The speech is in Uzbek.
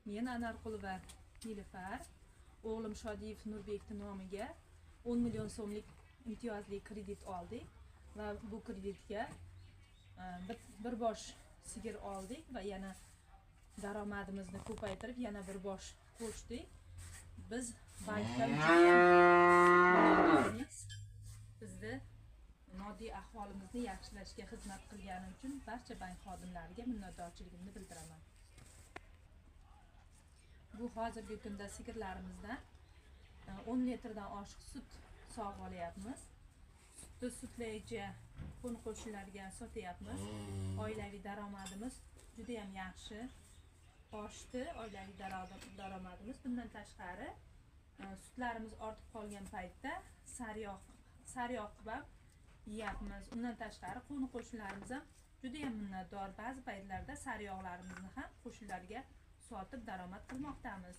Men Anarqulova Nilufar, o'g'lim Shodiyev Nurbekning nomiga 10 million so'mlik imtiyozli kredit oldik va bu kreditga bir bosh sigir oldik va yana daromadimizni ko'paytirib yana bir bosh qo'shdik. Biz bankdan bizni moddiy ahvolimizni yaxshilashga xizmat qilgani uchun barcha bank xodimlariga minnatdorchiligimni bildiraman. Bu hozirgi kunda sigirlarimizdan 10 litrdan oshiq sut sog'ib olyapmiz. Sutni sutlaycha qo'ni-qo'shnilarga sotyapmiz. Oilaviy daromadimiz juda ham yaxshi oshdi. Oilaviy daromadimiz bundan tashqari sutlarimiz ortib qolgan paytda sariyog' qilib yeyapmiz. Undan tashqari qo'ni-qo'shnilarimiz ham juda ham minnatdor. Ba'zi paytlarda sariyog'larimizni ham qo'shnilarga sotib daromad qilmoqdamiz.